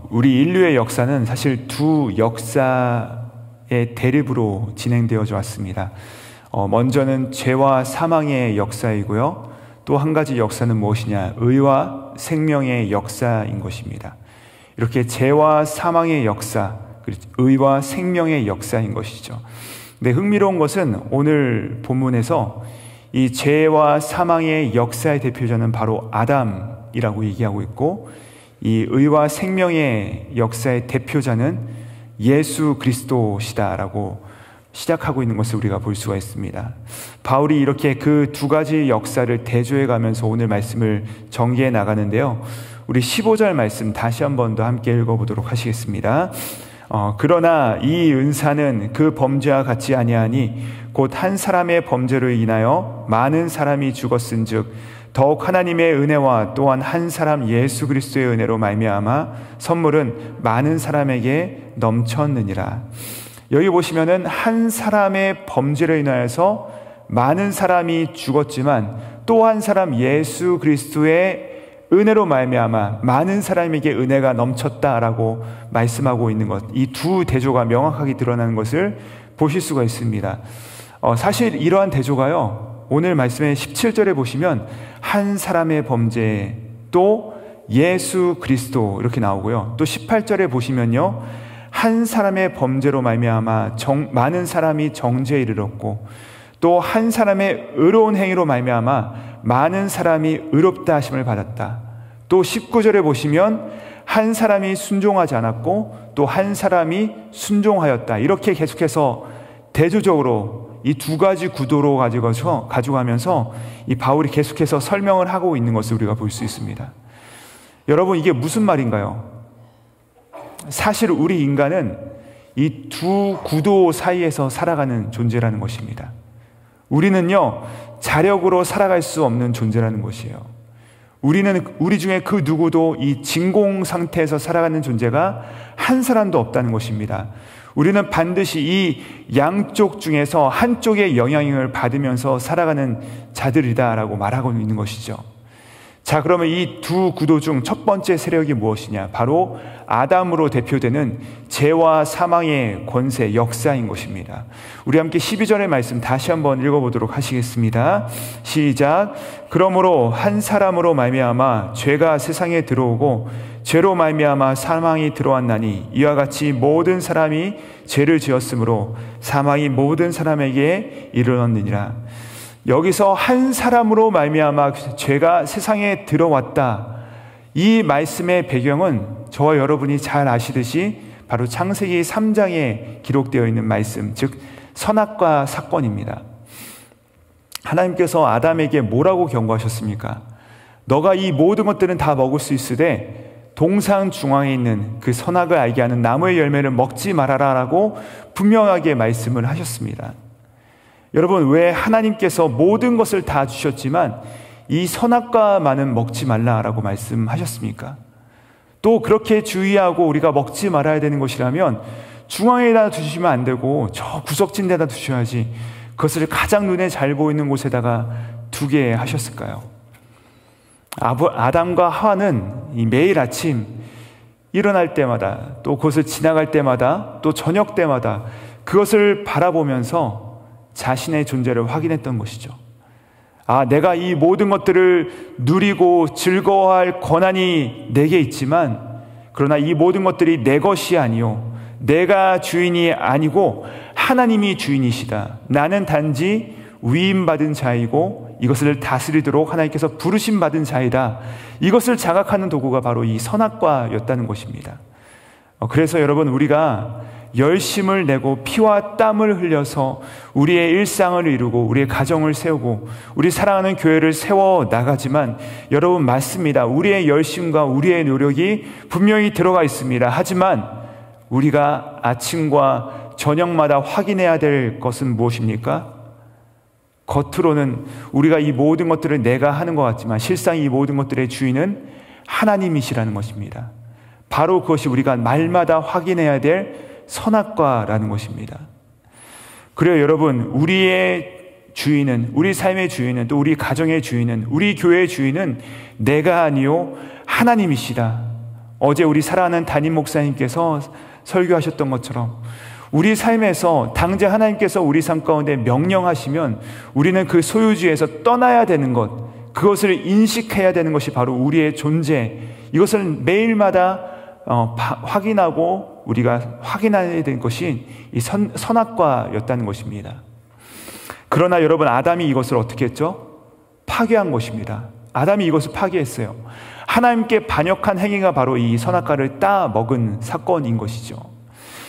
우리 인류의 역사는 사실 두 역사의 대립으로 진행되어져 왔습니다. 먼저는 죄와 사망의 역사이고요. 또 한 가지 역사는 무엇이냐? 의와 생명의 역사인 것입니다. 이렇게 죄와 사망의 역사, 의와 생명의 역사인 것이죠. 근데 흥미로운 것은 오늘 본문에서 이 죄와 사망의 역사의 대표자는 바로 아담이라고 얘기하고 있고, 이 의와 생명의 역사의 대표자는 예수 그리스도시다라고 시작하고 있는 것을 우리가 볼 수가 있습니다. 바울이 이렇게 그 두 가지 역사를 대조해 가면서 오늘 말씀을 전개해 나가는데요. 우리 15절 말씀 다시 한 번 더 함께 읽어보도록 하시겠습니다. 그러나 이 은사는 그 범죄와 같지 아니하니 곧 한 사람의 범죄로 인하여 많은 사람이 죽었은즉 더욱 하나님의 은혜와 또한 한 사람 예수 그리스도의 은혜로 말미암아 선물은 많은 사람에게 넘쳤느니라. 여기 보시면은 한 사람의 범죄로 인하여서 많은 사람이 죽었지만 또 한 사람 예수 그리스도의 은혜로 말미암아 많은 사람에게 은혜가 넘쳤다라고 말씀하고 있는 것, 이 두 대조가 명확하게 드러나는 것을 보실 수가 있습니다. 사실 이러한 대조가요, 오늘 말씀의 17절에 보시면 한 사람의 범죄, 또 예수 그리스도 이렇게 나오고요. 또 18절에 보시면요, 한 사람의 범죄로 말미암아 많은 사람이 정죄에 이르렀고 또 한 사람의 의로운 행위로 말미암아 많은 사람이 의롭다 하심을 받았다. 또 19절에 보시면 한 사람이 순종하지 않았고 또 한 사람이 순종하였다. 이렇게 계속해서 대조적으로 이 두 가지 구도로 가져가면서 이 바울이 계속해서 설명을 하고 있는 것을 우리가 볼 수 있습니다. 여러분, 이게 무슨 말인가요? 사실 우리 인간은 이 두 구도 사이에서 살아가는 존재라는 것입니다. 우리는요, 자력으로 살아갈 수 없는 존재라는 것이에요. 우리 중에 그 누구도 이 진공 상태에서 살아가는 존재가 한 사람도 없다는 것입니다. 우리는 반드시 이 양쪽 중에서 한쪽의 영향을 받으면서 살아가는 자들이다라고 말하고 있는 것이죠. 자, 그러면 이 두 구도 중 첫 번째 세력이 무엇이냐? 바로 아담으로 대표되는 죄와 사망의 권세, 역사인 것입니다. 우리 함께 12절의 말씀 다시 한번 읽어보도록 하시겠습니다. 시작. 그러므로 한 사람으로 말미암아 죄가 세상에 들어오고 죄로 말미암아 사망이 들어왔나니 이와 같이 모든 사람이 죄를 지었으므로 사망이 모든 사람에게 이르렀느니라. 여기서 한 사람으로 말미암아 죄가 세상에 들어왔다. 이 말씀의 배경은 저와 여러분이 잘 아시듯이 바로 창세기 3장에 기록되어 있는 말씀, 즉 선악과 사건입니다. 하나님께서 아담에게 뭐라고 경고하셨습니까? 너가 이 모든 것들은 다 먹을 수 있으되 동산 중앙에 있는 그 선악을 알게 하는 나무의 열매를 먹지 말아라 라고 분명하게 말씀을 하셨습니다. 여러분, 왜 하나님께서 모든 것을 다 주셨지만 이 선악과만은 먹지 말라라고 말씀하셨습니까? 또 그렇게 주의하고 우리가 먹지 말아야 되는 것이라면 중앙에다 두시면 안 되고 저 구석진 데다 두셔야지 그것을 가장 눈에 잘 보이는 곳에다가 두게 하셨을까요? 아담과 하와는 매일 아침 일어날 때마다 또 그것을 지나갈 때마다 또 저녁 때마다 그것을 바라보면서 자신의 존재를 확인했던 것이죠. 내가 이 모든 것들을 누리고 즐거워할 권한이 내게 있지만 그러나 이 모든 것들이 내 것이 아니요 내가 주인이 아니고 하나님이 주인이시다. 나는 단지 위임받은 자이고 이것을 다스리도록 하나님께서 부르심 받은 자이다. 이것을 자각하는 도구가 바로 이 선악과였다는 것입니다. 그래서 여러분, 우리가 열심을 내고 피와 땀을 흘려서 우리의 일상을 이루고 우리의 가정을 세우고 우리 사랑하는 교회를 세워 나가지만 여러분, 맞습니다. 우리의 열심과 우리의 노력이 분명히 들어가 있습니다. 하지만 우리가 아침과 저녁마다 확인해야 될 것은 무엇입니까? 겉으로는 우리가 이 모든 것들을 내가 하는 것 같지만 실상 이 모든 것들의 주인은 하나님이시라는 것입니다. 바로 그것이 우리가 말마다 확인해야 될 선악과라는 것입니다. 그래요, 여러분, 우리의 주인은, 우리 삶의 주인은, 또 우리 가정의 주인은, 우리 교회의 주인은 내가 아니요 하나님이시다. 어제 우리 사랑하는 담임 목사님께서 설교하셨던 것처럼 우리 삶에서 당장 하나님께서 우리 삶 가운데 명령하시면 우리는 그 소유지에서 떠나야 되는 것, 그것을 인식해야 되는 것이 바로 우리의 존재, 이것을 매일마다 확인하고 우리가 확인해야 되는 것이 이 선악과였다는 것입니다. 그러나 여러분, 아담이 이것을 어떻게 했죠? 파괴한 것입니다. 아담이 이것을 파괴했어요. 하나님께 반역한 행위가 바로 이 선악과를 따먹은 사건인 것이죠.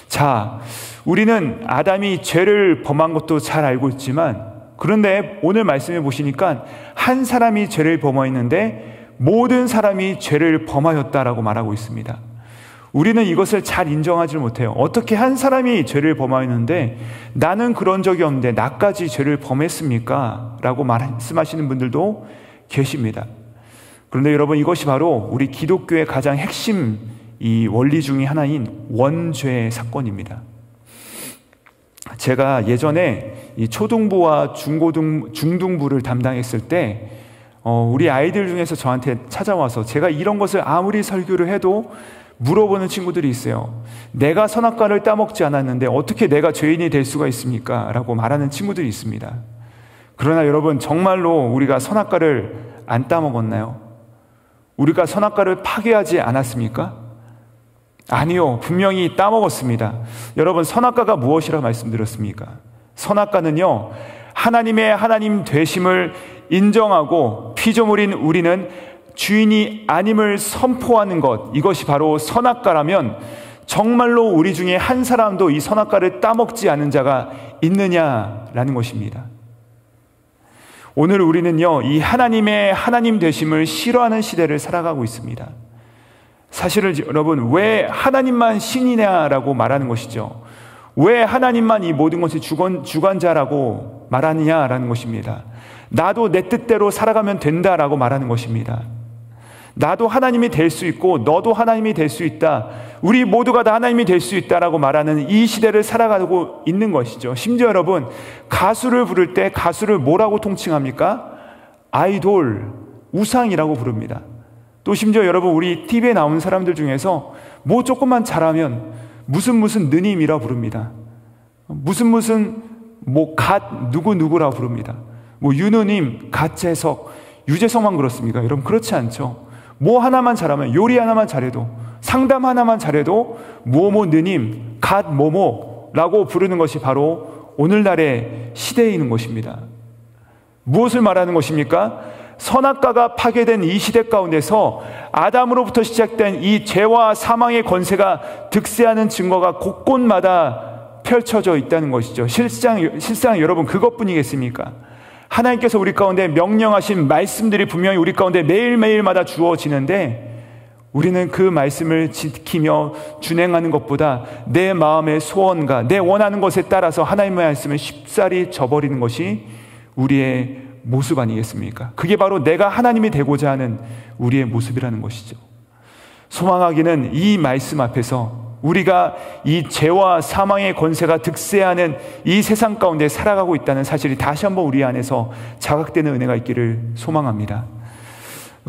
자, 우리는 아담이 죄를 범한 것도 잘 알고 있지만, 그런데 오늘 말씀해 보시니까 한 사람이 죄를 범하였는데 모든 사람이 죄를 범하였다라고 말하고 있습니다. 우리는 이것을 잘 인정하지 못해요. 어떻게 한 사람이 죄를 범하였는데 나는 그런 적이 없는데 나까지 죄를 범했습니까? 라고 말씀하시는 분들도 계십니다. 그런데 여러분, 이것이 바로 우리 기독교의 가장 핵심 이 원리 중에 하나인 원죄 사건입니다. 제가 예전에 이 초등부와 중등부를 담당했을 때 우리 아이들 중에서 저한테 찾아와서 제가 이런 것을 아무리 설교를 해도 물어보는 친구들이 있어요. 내가 선악과를 따먹지 않았는데 어떻게 내가 죄인이 될 수가 있습니까? 라고 말하는 친구들이 있습니다. 그러나 여러분, 정말로 우리가 선악과를 안 따먹었나요? 우리가 선악과를 파괴하지 않았습니까? 아니요, 분명히 따먹었습니다. 여러분, 선악과가 무엇이라 말씀드렸습니까? 선악과는요, 하나님의 하나님 되심을 인정하고 피조물인 우리는 주인이 아님을 선포하는 것, 이것이 바로 선악과라면 정말로 우리 중에 한 사람도 이 선악과를 따먹지 않은 자가 있느냐라는 것입니다. 오늘 우리는요, 이 하나님의 하나님 되심을 싫어하는 시대를 살아가고 있습니다. 사실은 여러분, 왜 하나님만 신이냐라고 말하는 것이죠. 왜 하나님만 이 모든 것의 주관자라고 말하느냐라는 것입니다. 나도 내 뜻대로 살아가면 된다라고 말하는 것입니다. 나도 하나님이 될 수 있고 너도 하나님이 될 수 있다, 우리 모두가 다 하나님이 될 수 있다라고 말하는 이 시대를 살아가고 있는 것이죠. 심지어 여러분, 가수를 부를 때 가수를 뭐라고 통칭합니까? 아이돌, 우상이라고 부릅니다. 또 심지어 여러분, 우리 TV에 나오는 사람들 중에서 뭐 조금만 잘하면 무슨 느님이라 부릅니다. 무슨 갓 누구라고 부릅니다. 뭐 윤우님, 갓재석, 유재석만 그렇습니까? 여러분, 그렇지 않죠. 뭐 하나만 잘하면, 요리 하나만 잘해도, 상담 하나만 잘해도 뭐뭐 느님, 갓 뭐뭐라고 부르는 것이 바로 오늘날의 시대에 있는 것입니다. 무엇을 말하는 것입니까? 선악과가 파괴된 이 시대 가운데서 아담으로부터 시작된 이 죄와 사망의 권세가 득세하는 증거가 곳곳마다 펼쳐져 있다는 것이죠. 실상 여러분, 그것뿐이겠습니까? 하나님께서 우리 가운데 명령하신 말씀들이 분명히 우리 가운데 매일매일마다 주어지는데 우리는 그 말씀을 지키며 준행하는 것보다 내 마음의 소원과 내 원하는 것에 따라서 하나님의 말씀을 쉽사리 저버리는 것이 우리의 모습 아니겠습니까? 그게 바로 내가 하나님이 되고자 하는 우리의 모습이라는 것이죠. 소망하기는 이 말씀 앞에서 우리가 이 죄와 사망의 권세가 득세하는 이 세상 가운데 살아가고 있다는 사실이 다시 한번 우리 안에서 자각되는 은혜가 있기를 소망합니다.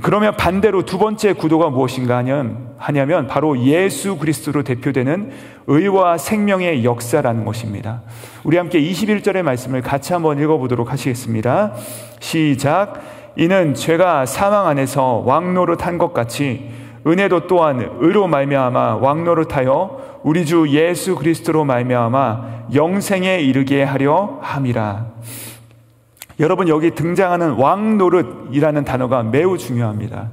그러면 반대로 두 번째 구도가 무엇인가 하냐면 바로 예수 그리스도로 대표되는 의와 생명의 역사라는 것입니다. 우리 함께 21절의 말씀을 같이 한번 읽어보도록 하시겠습니다. 시작. 이는 죄가 사망 안에서 왕노릇한 것 같이 은혜도 또한 의로 말미암아 왕노릇하여 우리 주 예수 그리스도로 말미암아 영생에 이르게 하려 함이라. 여러분, 여기 등장하는 왕노릇이라는 단어가 매우 중요합니다.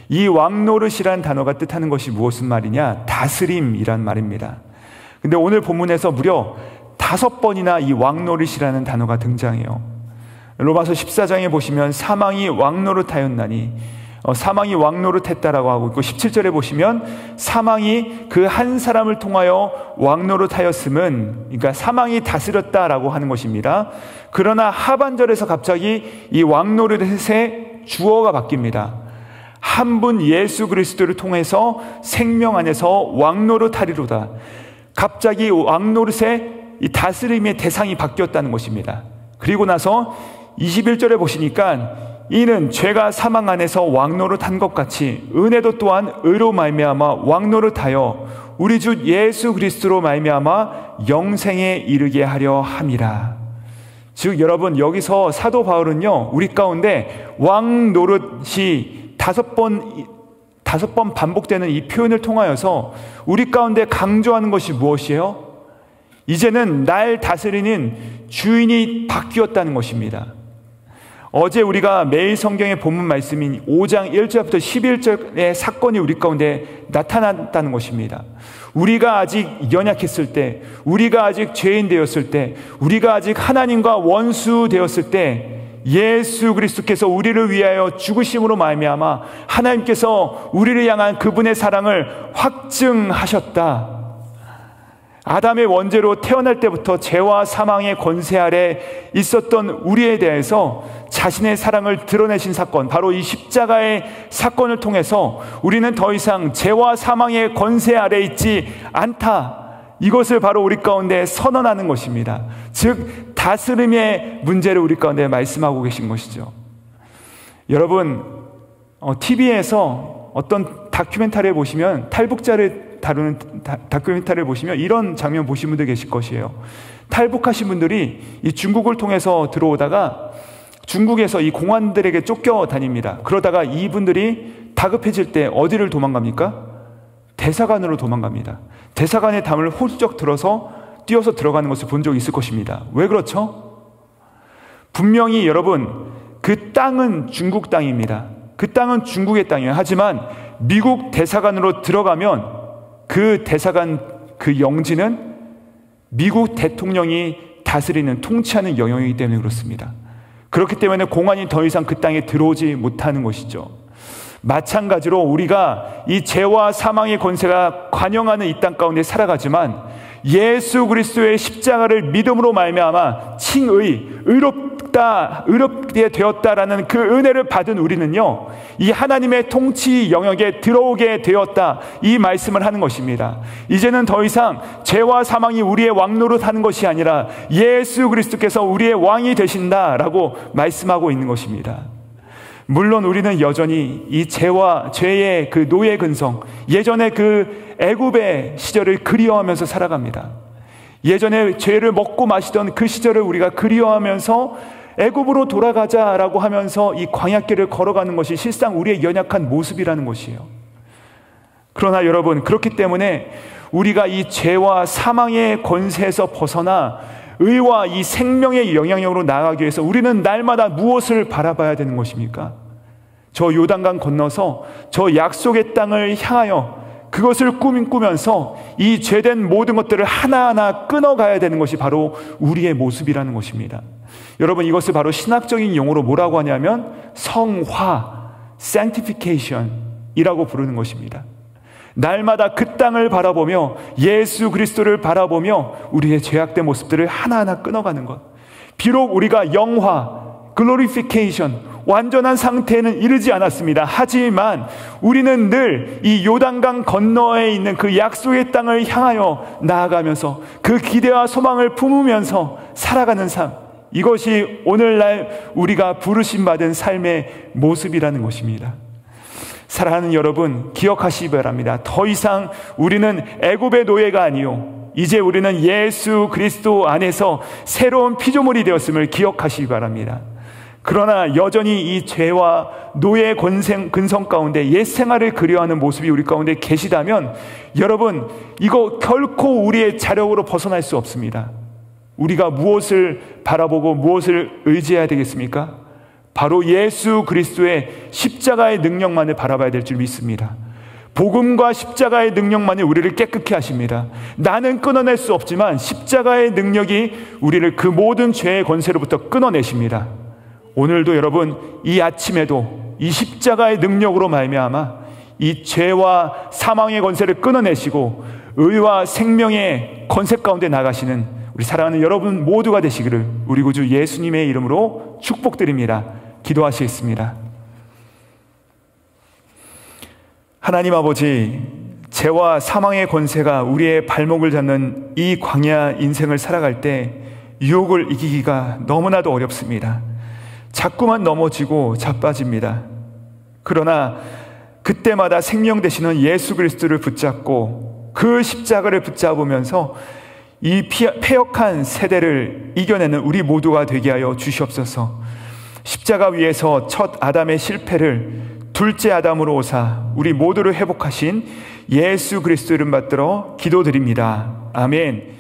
이 왕노릇이라는 단어가 뜻하는 것이 무엇인 말이냐? 다스림이란 말입니다. 근데 오늘 본문에서 무려 5번이나 이 왕노릇이라는 단어가 등장해요. 로마서 14장에 보시면 사망이 왕노릇하였나니, 사망이 왕노릇했다라고 하고 있고, 17절에 보시면 사망이 그 한 사람을 통하여 왕노릇하였음은, 그러니까 사망이 다스렸다라고 하는 것입니다. 그러나 하반절에서 갑자기 이 왕노릇의 주어가 바뀝니다. 한 분 예수 그리스도를 통해서 생명 안에서 왕노릇하리로다. 갑자기 왕노릇의 이 다스림의 대상이 바뀌었다는 것입니다. 그리고 나서 21절에 보시니까 이는 죄가 사망 안에서 왕노릇한 것 같이 은혜도 또한 의로 말미암아 왕노릇하여 우리 주 예수 그리스도로 말미암아 영생에 이르게 하려 함이라. 즉 여러분, 여기서 사도 바울은요, 우리 가운데 왕노릇이 다섯 번 반복되는 이 표현을 통하여서 우리 가운데 강조하는 것이 무엇이에요? 이제는 날 다스리는 주인이 바뀌었다는 것입니다. 어제 우리가 매일 성경의 본문 말씀인 5장 1절부터 11절의 사건이 우리 가운데 나타났다는 것입니다. 우리가 아직 연약했을 때, 우리가 아직 죄인 되었을 때, 우리가 아직 하나님과 원수 되었을 때 예수 그리스도께서 우리를 위하여 죽으심으로 말미암아 하나님께서 우리를 향한 그분의 사랑을 확증하셨다. 아담의 원죄로 태어날 때부터 죄와 사망의 권세 아래 있었던 우리에 대해서 자신의 사랑을 드러내신 사건, 바로 이 십자가의 사건을 통해서 우리는 더 이상 죄와 사망의 권세 아래 있지 않다. 이것을 바로 우리 가운데 선언하는 것입니다. 즉 다스림의 문제를 우리 가운데 말씀하고 계신 것이죠. 여러분, TV에서 어떤 다큐멘터리를 보시면, 탈북자를 다루는 다큐멘터리를 보시면 이런 장면 보신 분들 계실 것이에요. 탈북하신 분들이 이 중국을 통해서 들어오다가 중국에서 이 공안들에게 쫓겨다닙니다. 그러다가 이분들이 다급해질 때 어디를 도망갑니까? 대사관으로 도망갑니다. 대사관의 담을 훌쩍 들어서 뛰어서 들어가는 것을 본 적이 있을 것입니다. 왜 그렇죠? 분명히 여러분, 그 땅은 중국 땅입니다. 그 땅은 중국의 땅이에요. 하지만 미국 대사관으로 들어가면 그 대사관, 그 영지는 미국 대통령이 다스리는, 통치하는 영역이기 때문에 그렇습니다. 그렇기 때문에 공안이 더 이상 그 땅에 들어오지 못하는 것이죠. 마찬가지로 우리가 이 죄와 사망의 권세가 관영하는 이 땅 가운데 살아가지만 예수 그리스도의 십자가를 믿음으로 말미암아 의롭게 되었다라는 그 은혜를 받은 우리는요, 이 하나님의 통치 영역에 들어오게 되었다, 이 말씀을 하는 것입니다. 이제는 더 이상 죄와 사망이 우리의 왕노릇하는 것이 아니라 예수 그리스도께서 우리의 왕이 되신다라고 말씀하고 있는 것입니다. 물론 우리는 여전히 이 죄의 그 노예 근성, 예전의 그 애굽의 시절을 그리워하면서 살아갑니다. 예전에 죄를 먹고 마시던 그 시절을 우리가 그리워하면서 애굽으로 돌아가자라고 하면서 이 광야길을 걸어가는 것이 실상 우리의 연약한 모습이라는 것이에요. 그러나 여러분, 그렇기 때문에 우리가 이 죄와 사망의 권세에서 벗어나 의와 이 생명의 영향력으로 나아가기 위해서 우리는 날마다 무엇을 바라봐야 되는 것입니까? 저 요단강 건너서 저 약속의 땅을 향하여 그것을 꾸면서 이 죄된 모든 것들을 하나하나 끊어가야 되는 것이 바로 우리의 모습이라는 것입니다. 여러분, 이것을 바로 신학적인 용어로 뭐라고 하냐면 성화, sanctification 이라고 부르는 것입니다. 날마다 그 땅을 바라보며 예수 그리스도를 바라보며 우리의 죄악된 모습들을 하나하나 끊어가는 것. 비록 우리가 영화, glorification, 완전한 상태에는 이르지 않았습니다. 하지만 우리는 늘 이 요단강 건너에 있는 그 약속의 땅을 향하여 나아가면서 그 기대와 소망을 품으면서 살아가는 삶, 이것이 오늘날 우리가 부르심 받은 삶의 모습이라는 것입니다. 사랑하는 여러분, 기억하시기 바랍니다. 더 이상 우리는 애굽의 노예가 아니요, 이제 우리는 예수 그리스도 안에서 새로운 피조물이 되었음을 기억하시기 바랍니다. 그러나 여전히 이 죄와 노예 근성 가운데 옛 생활을 그리워하는 모습이 우리 가운데 계시다면 여러분, 이거 결코 우리의 자력으로 벗어날 수 없습니다. 우리가 무엇을 바라보고 무엇을 의지해야 되겠습니까? 바로 예수 그리스도의 십자가의 능력만을 바라봐야 될 줄 믿습니다. 복음과 십자가의 능력만이 우리를 깨끗게 하십니다. 나는 끊어낼 수 없지만 십자가의 능력이 우리를 그 모든 죄의 권세로부터 끊어내십니다. 오늘도 여러분, 이 아침에도 이 십자가의 능력으로 말미암아 이 죄와 사망의 권세를 끊어내시고 의와 생명의 권세 가운데 나가시는 우리 사랑하는 여러분 모두가 되시기를 우리 구주 예수님의 이름으로 축복드립니다. 기도하시겠습니다. 하나님 아버지, 죄와 사망의 권세가 우리의 발목을 잡는 이 광야 인생을 살아갈 때 유혹을 이기기가 너무나도 어렵습니다. 자꾸만 넘어지고 자빠집니다. 그러나 그때마다 생명 되시는 예수 그리스도를 붙잡고 그 십자가를 붙잡으면서 이 패역한 세대를 이겨내는 우리 모두가 되게 하여 주시옵소서. 십자가 위에서 첫 아담의 실패를 둘째 아담으로 오사 우리 모두를 회복하신 예수 그리스도 이름 받들어 기도드립니다. 아멘.